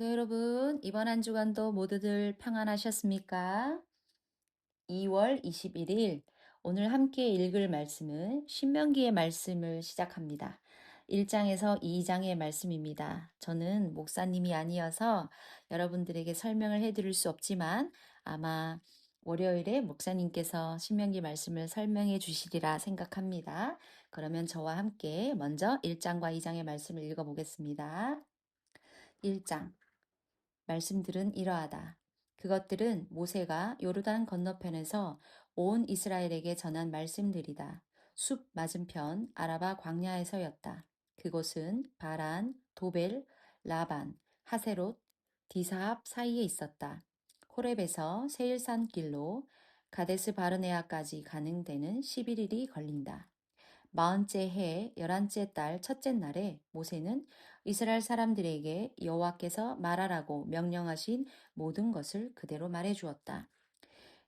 성도 여러분, 이번 한 주간도 모두들 평안하셨습니까? 2월 21일, 오늘 함께 읽을 말씀은 신명기의 말씀을 시작합니다. 1장에서 2장의 말씀입니다. 저는 목사님이 아니어서 여러분들에게 설명을 해드릴 수 없지만 아마 월요일에 목사님께서 신명기 말씀을 설명해 주시리라 생각합니다. 그러면 저와 함께 먼저 1장과 2장의 말씀을 읽어보겠습니다. 1장. 말씀들은 이러하다. 그것들은 모세가 요르단 건너편에서 온 이스라엘에게 전한 말씀들이다. 숲 맞은편 아라바 광야에서였다. 그곳은 바란, 도벨, 라반, 하세롯, 디사합 사이에 있었다. 호렙에서 세일산 길로 가데스 바르네아까지 가는 데는 11일이 걸린다. 40째 해 11째 달 첫째 날에 모세는 이스라엘 사람들에게 여호와께서 말하라고 명령하신 모든 것을 그대로 말해 주었다.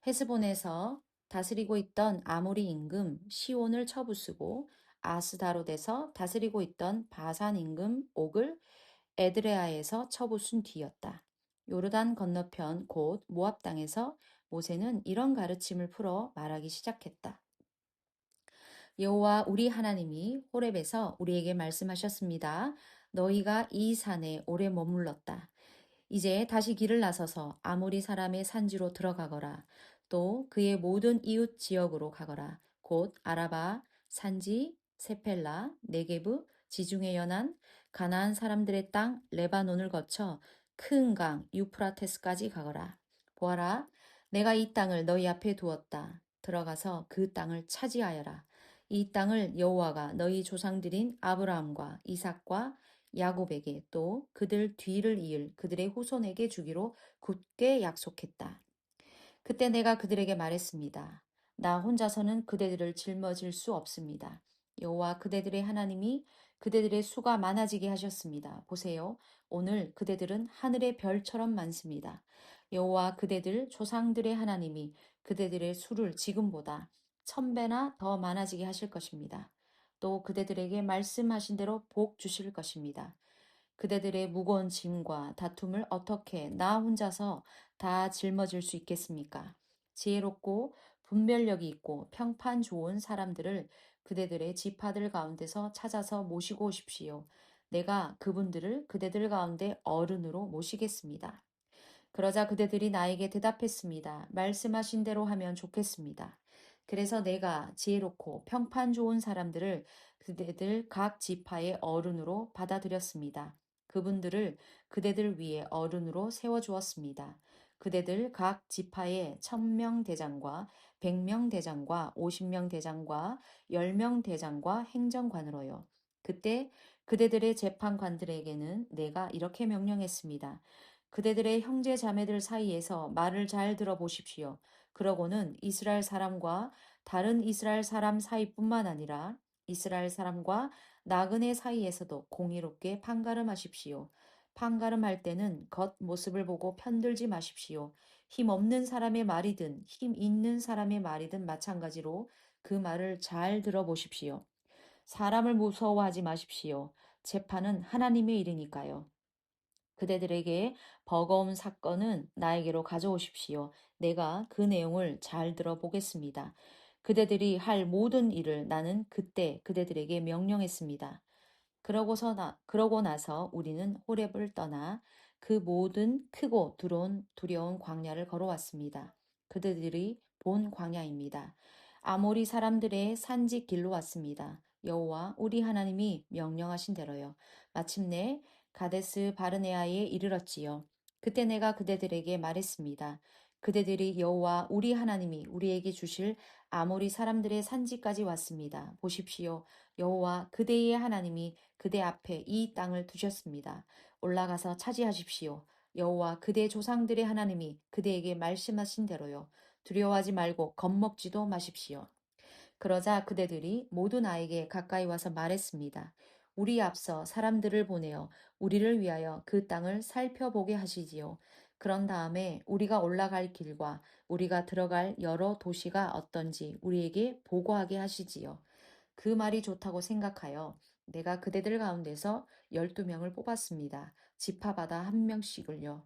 헤스본에서 다스리고 있던 아모리 임금 시온을 쳐부수고 아스다롯에서 다스리고 있던 바산 임금 옥을 에드레아에서 쳐부순 뒤였다. 요르단 건너편 곧 모압 땅에서 모세는 이런 가르침을 풀어 말하기 시작했다. 여호와 우리 하나님이 호렙에서 우리에게 말씀하셨습니다. 너희가 이 산에 오래 머물렀다. 이제 다시 길을 나서서 아모리 사람의 산지로 들어가거라. 또 그의 모든 이웃 지역으로 가거라. 곧 아라바, 산지, 세펠라, 네게브, 지중해 연안, 가나안 사람들의 땅 레바논을 거쳐 큰 강 유프라테스까지 가거라. 보아라, 내가 이 땅을 너희 앞에 두었다. 들어가서 그 땅을 차지하여라. 이 땅을 여호와가 너희 조상들인 아브라함과 이삭과 야곱에게 또 그들 뒤를 이을 그들의 후손에게 주기로 굳게 약속했다. 그때 내가 그들에게 말했습니다. 나 혼자서는 그대들을 짊어질 수 없습니다. 여호와 그대들의 하나님이 그대들의 수가 많아지게 하셨습니다. 보세요. 오늘 그대들은 하늘의 별처럼 많습니다. 여호와 그대들 조상들의 하나님이 그대들의 수를 지금보다 1000배나 더 많아지게 하실 것입니다. 또 그대들에게 말씀하신 대로 복 주실 것입니다. 그대들의 무거운 짐과 다툼을 어떻게 나 혼자서 다 짊어질 수 있겠습니까? 지혜롭고 분별력이 있고 평판 좋은 사람들을 그대들의 지파들 가운데서 찾아서 모시고 오십시오. 내가 그분들을 그대들 가운데 어른으로 모시겠습니다. 그러자 그대들이 나에게 대답했습니다. 말씀하신 대로 하면 좋겠습니다. 그래서 내가 지혜롭고 평판 좋은 사람들을 그대들 각 지파의 어른으로 받아들였습니다. 그분들을 그대들 위에 어른으로 세워주었습니다. 그대들 각 지파의 1000명 대장과 100명 대장과 50명 대장과 10명 대장과 행정관으로요. 그때 그대들의 재판관들에게는 내가 이렇게 명령했습니다. 그대들의 형제 자매들 사이에서 말을 잘 들어보십시오. 그러고는 이스라엘 사람과 다른 이스라엘 사람 사이뿐만 아니라 이스라엘 사람과 나그네 사이에서도 공의롭게 판가름하십시오. 판가름할 때는 겉모습을 보고 편들지 마십시오. 힘 없는 사람의 말이든 힘 있는 사람의 말이든 마찬가지로 그 말을 잘 들어보십시오. 사람을 무서워하지 마십시오. 재판은 하나님의 일이니까요. 그대들에게 버거운 사건은 나에게로 가져오십시오. 내가 그 내용을 잘 들어보겠습니다. 그대들이 할 모든 일을 나는 그때 그대들에게 명령했습니다. 그러고 나서 우리는 호렙을 떠나 그 모든 크고 두려운 광야를 걸어왔습니다. 그들이 본 광야입니다. 아모리 사람들의 산지 길로 왔습니다. 여호와 우리 하나님이 명령하신 대로요. 마침내 가데스 바르네아에 이르렀지요. 그때 내가 그대들에게 말했습니다. 그대들이 여호와 우리 하나님이 우리에게 주실 아모리 사람들의 산지까지 왔습니다. 보십시오. 여호와 그대의 하나님이 그대 앞에 이 땅을 두셨습니다. 올라가서 차지하십시오. 여호와 그대 조상들의 하나님이 그대에게 말씀하신 대로요. 두려워하지 말고 겁먹지도 마십시오. 그러자 그대들이 모두 나에게 가까이 와서 말했습니다. 우리 앞서 사람들을 보내어 우리를 위하여 그 땅을 살펴보게 하시지요. 그런 다음에 우리가 올라갈 길과 우리가 들어갈 여러 도시가 어떤지 우리에게 보고하게 하시지요. 그 말이 좋다고 생각하여 내가 그대들 가운데서 12명을 뽑았습니다. 지파마다 한 명씩을요.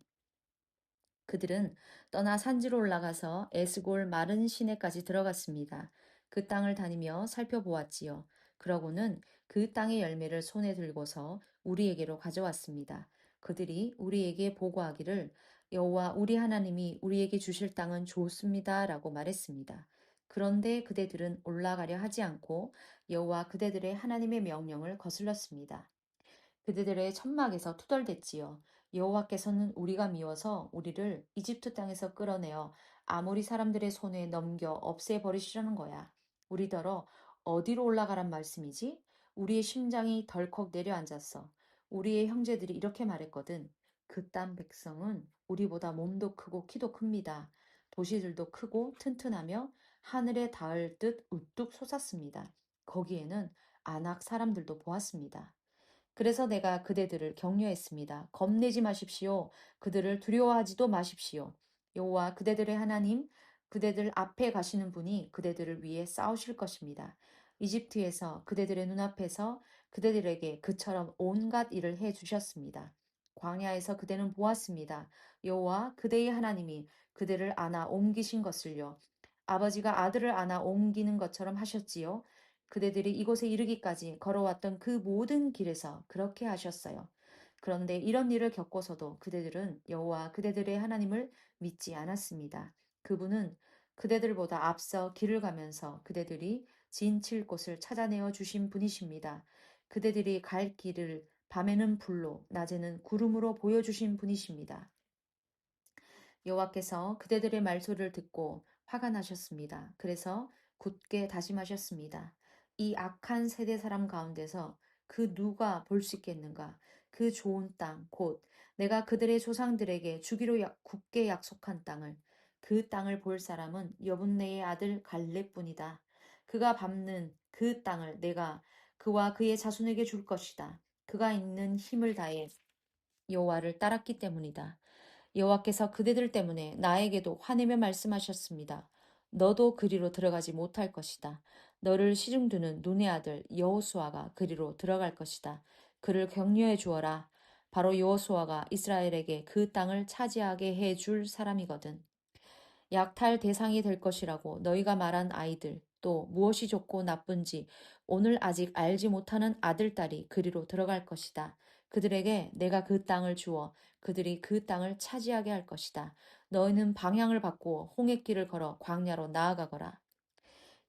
그들은 떠나 산지로 올라가서 에스골 마른 시내까지 들어갔습니다. 그 땅을 다니며 살펴보았지요. 그러고는 그 땅의 열매를 손에 들고서 우리에게로 가져왔습니다. 그들이 우리에게 보고하기를 여호와 우리 하나님이 우리에게 주실 땅은 좋습니다라고 말했습니다. 그런데 그대들은 올라가려 하지 않고 여호와 그대들의 하나님의 명령을 거슬렀습니다. 그대들의 천막에서 투덜댔지요. 여호와께서는 우리가 미워서 우리를 이집트 땅에서 끌어내어 아모리 사람들의 손에 넘겨 없애버리시려는 거야. 우리더러 어디로 올라가란 말씀이지? 우리의 심장이 덜컥 내려앉았어. 우리의 형제들이 이렇게 말했거든. 그 땅 백성은 우리보다 몸도 크고 키도 큽니다. 도시들도 크고 튼튼하며 하늘에 닿을 듯 우뚝 솟았습니다. 거기에는 아낙 사람들도 보았습니다. 그래서 내가 그대들을 격려했습니다. 겁내지 마십시오. 그들을 두려워하지도 마십시오. 여호와 그대들의 하나님, 그대들 앞에 가시는 분이 그대들을 위해 싸우실 것입니다. 이집트에서 그대들의 눈앞에서 그대들에게 그처럼 온갖 일을 해 주셨습니다. 광야에서 그대는 보았습니다. 여호와 그대의 하나님이 그대를 안아 옮기신 것을요. 아버지가 아들을 안아 옮기는 것처럼 하셨지요. 그대들이 이곳에 이르기까지 걸어왔던 그 모든 길에서 그렇게 하셨어요. 그런데 이런 일을 겪고서도 그대들은 여호와 그대들의 하나님을 믿지 않았습니다. 그분은 그대들보다 앞서 길을 가면서 그대들이 진칠 곳을 찾아내어 주신 분이십니다. 그대들이 갈 길을 밤에는 불로, 낮에는 구름으로 보여주신 분이십니다. 여호와께서 그대들의 말소리를 듣고 화가 나셨습니다. 그래서 굳게 다짐하셨습니다. 이 악한 세대 사람 가운데서 그 누가 볼 수 있겠는가? 그 좋은 땅, 곧 내가 그들의 조상들에게 주기로 굳게 약속한 땅을, 그 땅을 볼 사람은 여분네의 아들 갈렙뿐이다. 그가 밟는 그 땅을 내가 그와 그의 자손에게 줄 것이다. 그가 있는 힘을 다해 여호와를 따랐기 때문이다. 여호와께서 그대들 때문에 나에게도 화내며 말씀하셨습니다. 너도 그리로 들어가지 못할 것이다. 너를 시중두는 눈의 아들 여호수아가 그리로 들어갈 것이다. 그를 격려해 주어라. 바로 여호수아가 이스라엘에게 그 땅을 차지하게 해줄 사람이거든. 약탈 대상이 될 것이라고 너희가 말한 아이들, 또 무엇이 좋고 나쁜지 오늘 아직 알지 못하는 아들, 딸이 그리로 들어갈 것이다. 그들에게 내가 그 땅을 주어 그들이 그 땅을 차지하게 할 것이다. 너희는 방향을 바꾸어 홍해길을 걸어 광야로 나아가거라.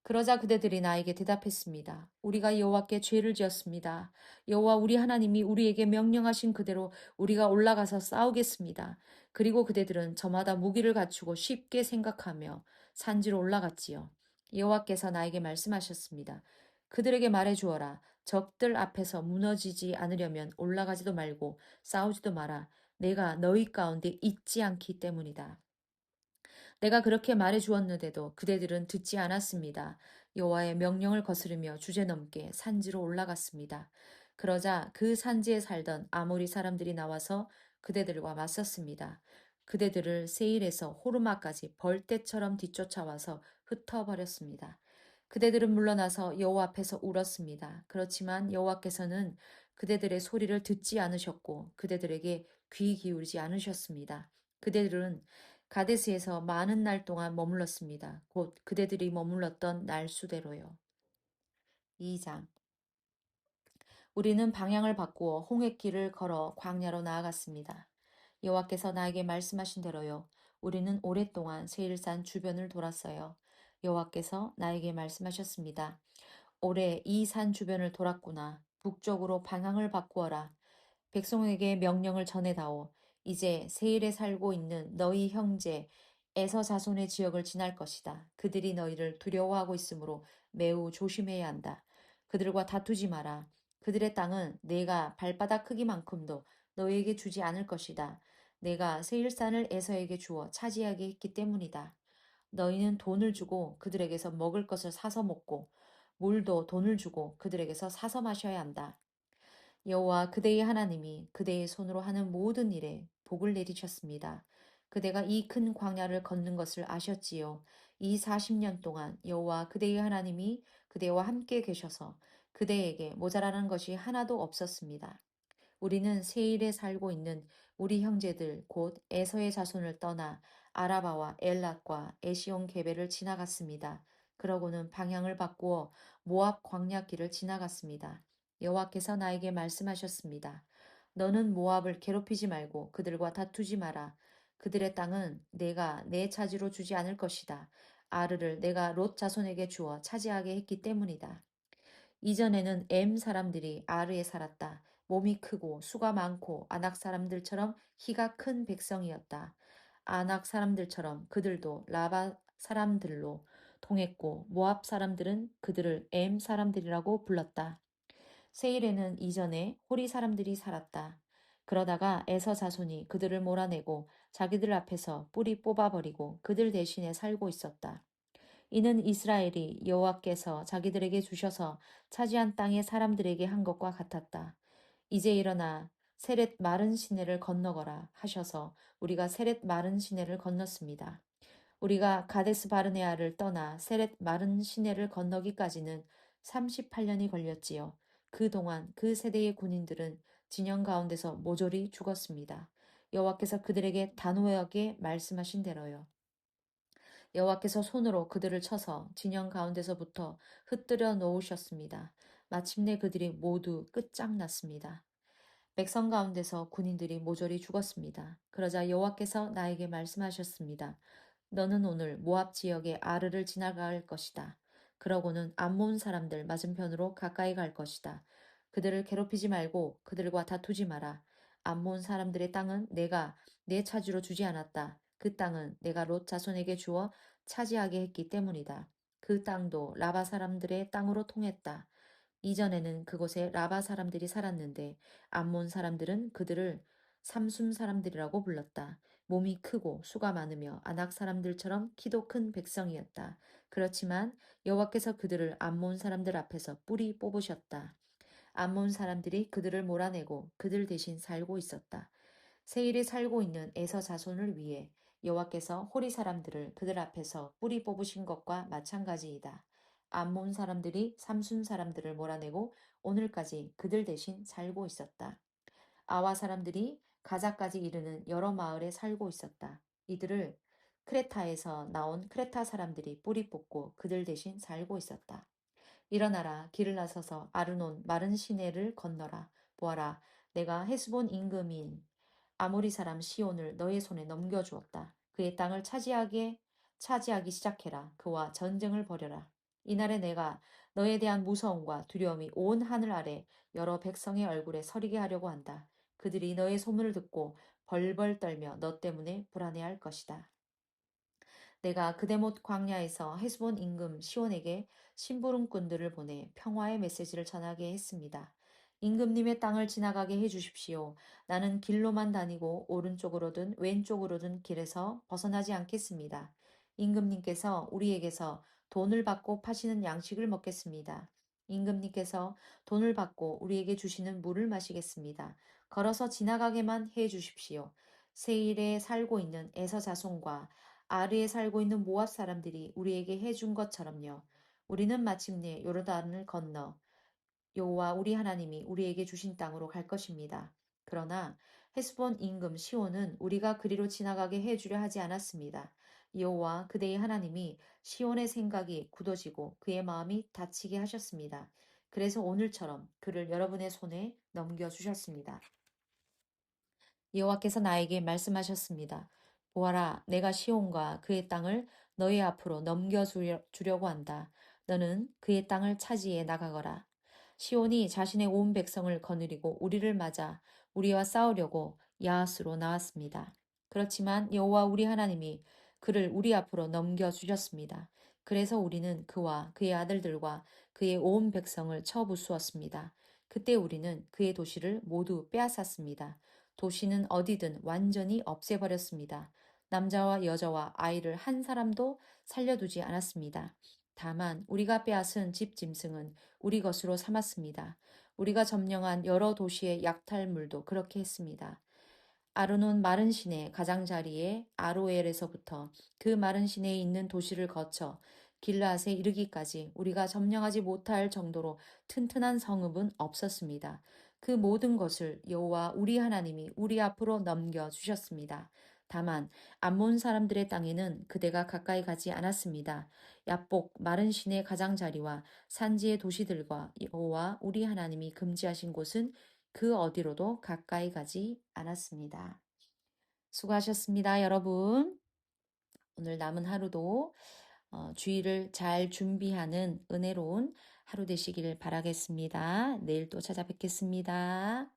그러자 그대들이 나에게 대답했습니다. 우리가 여호와께 죄를 지었습니다. 여호와 우리 하나님이 우리에게 명령하신 그대로 우리가 올라가서 싸우겠습니다. 그리고 그대들은 저마다 무기를 갖추고 쉽게 생각하며 산지로 올라갔지요. 여호와께서 나에게 말씀하셨습니다. 그들에게 말해 주어라. 적들 앞에서 무너지지 않으려면 올라가지도 말고 싸우지도 마라. 내가 너희 가운데 있지 않기 때문이다. 내가 그렇게 말해 주었는데도 그대들은 듣지 않았습니다. 여호와의 명령을 거스르며 주제넘게 산지로 올라갔습니다. 그러자 그 산지에 살던 아모리 사람들이 나와서 그대들과 맞섰습니다. 그대들을 세일에서 호르마까지 벌떼처럼 뒤쫓아와서 흩어버렸습니다. 그대들은 물러나서 여호와 앞에서 울었습니다. 그렇지만 여호와께서는 그대들의 소리를 듣지 않으셨고 그대들에게 귀 기울이지 않으셨습니다. 그대들은 가데스에서 많은 날 동안 머물렀습니다. 곧 그대들이 머물렀던 날수대로요. 2장. 우리는 방향을 바꾸어 홍해길을 걸어 광야로 나아갔습니다. 여호와께서 나에게 말씀하신 대로요. 우리는 오랫동안 세일산 주변을 돌았어요. 여호와께서 나에게 말씀하셨습니다. 올해 이 산 주변을 돌았구나. 북쪽으로 방향을 바꾸어라. 백성에게 명령을 전해다오. 이제 세일에 살고 있는 너희 형제 에서 자손의 지역을 지날 것이다. 그들이 너희를 두려워하고 있으므로 매우 조심해야 한다. 그들과 다투지 마라. 그들의 땅은 내가 발바닥 크기만큼도 너희에게 주지 않을 것이다. 내가 세일산을 에서에게 주어 차지하게 했기 때문이다. 너희는 돈을 주고 그들에게서 먹을 것을 사서 먹고 물도 돈을 주고 그들에게서 사서 마셔야 한다. 여호와 그대의 하나님이 그대의 손으로 하는 모든 일에 복을 내리셨습니다. 그대가 이 큰 광야를 걷는 것을 아셨지요. 이 40년 동안 여호와 그대의 하나님이 그대와 함께 계셔서 그대에게 모자라는 것이 하나도 없었습니다. 우리는 세일에 살고 있는 우리 형제들 곧 에서의 자손을 떠나 아라바와 엘랏과 에시온 게베를 지나갔습니다. 그러고는 방향을 바꾸어 모압 광야길을 지나갔습니다. 여호와께서 나에게 말씀하셨습니다. 너는 모압을 괴롭히지 말고 그들과 다투지 마라. 그들의 땅은 내가 내 차지로 주지 않을 것이다. 아르를 내가 롯 자손에게 주어 차지하게 했기 때문이다. 이전에는 엠 사람들이 아르에 살았다. 몸이 크고 수가 많고 아낙 사람들처럼 키가 큰 백성이었다. 아낙 사람들처럼 그들도 라바 사람들로 통했고 모압 사람들은 그들을 엠 사람들이라고 불렀다. 세일에는 이전에 호리 사람들이 살았다. 그러다가 에서 자손이 그들을 몰아내고 자기들 앞에서 뿌리 뽑아버리고 그들 대신에 살고 있었다. 이는 이스라엘이 여호와께서 자기들에게 주셔서 차지한 땅의 사람들에게 한 것과 같았다. 이제 일어나 세렛 마른 시내를 건너거라 하셔서 우리가 세렛 마른 시내를 건넜습니다. 우리가 가데스 바르네아를 떠나 세렛 마른 시내를 건너기까지는 38년이 걸렸지요. 그동안 그 세대의 군인들은 진영 가운데서 모조리 죽었습니다. 여호와께서 그들에게 단호하게 말씀하신 대로요. 여호와께서 손으로 그들을 쳐서 진영 가운데서부터 흩뜨려 놓으셨습니다. 마침내 그들이 모두 끝장났습니다. 백성 가운데서 군인들이 모조리 죽었습니다. 그러자 여호와께서 나에게 말씀하셨습니다. 너는 오늘 모압 지역의 아르를 지나갈 것이다. 그러고는 암몬 사람들 맞은편으로 가까이 갈 것이다. 그들을 괴롭히지 말고 그들과 다투지 마라. 암몬 사람들의 땅은 내가 내 차지로 주지 않았다. 그 땅은 내가 롯 자손에게 주어 차지하게 했기 때문이다. 그 땅도 라바 사람들의 땅으로 통했다. 이전에는 그곳에 라바 사람들이 살았는데 암몬 사람들은 그들을 삼순 사람들이라고 불렀다. 몸이 크고 수가 많으며 아낙 사람들처럼 키도 큰 백성이었다. 그렇지만 여호와께서 그들을 암몬 사람들 앞에서 뿌리 뽑으셨다. 암몬 사람들이 그들을 몰아내고 그들 대신 살고 있었다. 세일에 살고 있는 에서 자손을 위해 여호와께서 호리 사람들을 그들 앞에서 뿌리 뽑으신 것과 마찬가지이다. 암몬 사람들이 삼순 사람들을 몰아내고 오늘까지 그들 대신 살고 있었다. 아와 사람들이 가자까지 이르는 여러 마을에 살고 있었다. 이들을 크레타에서 나온 크레타 사람들이 뿌리 뽑고 그들 대신 살고 있었다. 일어나라 길을 나서서 아르논 마른 시내를 건너라. 보아라 내가 헤스본 임금인 아모리 사람 시온을 너의 손에 넘겨주었다. 그의 땅을 차지하기 시작해라. 그와 전쟁을 벌여라. 이날에 내가 너에 대한 무서움과 두려움이 온 하늘 아래 여러 백성의 얼굴에 서리게 하려고 한다. 그들이 너의 소문을 듣고 벌벌 떨며 너 때문에 불안해할 것이다. 내가 그대못 광야에서 헤스본 임금 시온에게 심부름꾼들을 보내 평화의 메시지를 전하게 했습니다. 임금님의 땅을 지나가게 해주십시오. 나는 길로만 다니고 오른쪽으로든 왼쪽으로든 길에서 벗어나지 않겠습니다. 임금님께서 우리에게서 돈을 받고 파시는 양식을 먹겠습니다. 임금님께서 돈을 받고 우리에게 주시는 물을 마시겠습니다. 걸어서 지나가게만 해 주십시오. 세일에 살고 있는 에서 자손과 아르에 살고 있는 모압 사람들이 우리에게 해준 것처럼요. 우리는 마침내 요르단을 건너 여호와 우리 하나님이 우리에게 주신 땅으로 갈 것입니다. 그러나 헤스본 임금 시온은 우리가 그리로 지나가게 해주려 하지 않았습니다. 여호와 그대의 하나님이 시온의 생각이 굳어지고 그의 마음이 다치게 하셨습니다. 그래서 오늘처럼 그를 여러분의 손에 넘겨주셨습니다. 여호와께서 나에게 말씀하셨습니다. 보아라, 내가 시온과 그의 땅을 너희 앞으로 넘겨주려고 한다. 너는 그의 땅을 차지해 나가거라. 시온이 자신의 온 백성을 거느리고 우리를 맞아 우리와 싸우려고 야하스로 나왔습니다. 그렇지만 여호와 우리 하나님이 그를 우리 앞으로 넘겨주셨습니다. 그래서 우리는 그와 그의 아들들과 그의 온 백성을 쳐 부수었습니다. 그때 우리는 그의 도시를 모두 빼앗았습니다. 도시는 어디든 완전히 없애버렸습니다. 남자와 여자와 아이를 한 사람도 살려두지 않았습니다. 다만 우리가 빼앗은 집 짐승은 우리 것으로 삼았습니다. 우리가 점령한 여러 도시의 약탈물도 그렇게 했습니다. 아르논 마른 시내 가장자리에 아로엘에서부터 그 마른 시내에 있는 도시를 거쳐 길르앗에 이르기까지 우리가 점령하지 못할 정도로 튼튼한 성읍은 없었습니다. 그 모든 것을 여호와 우리 하나님이 우리 앞으로 넘겨 주셨습니다. 다만 암몬 사람들의 땅에는 그대가 가까이 가지 않았습니다. 야복 마른 시내 가장자리와 산지의 도시들과 여호와 우리 하나님이 금지하신 곳은 그 어디로도 가까이 가지 않았습니다. 수고하셨습니다, 여러분. 오늘 남은 하루도 주의를 잘 준비하는 은혜로운 하루 되시기를 바라겠습니다. 내일 또 찾아뵙겠습니다.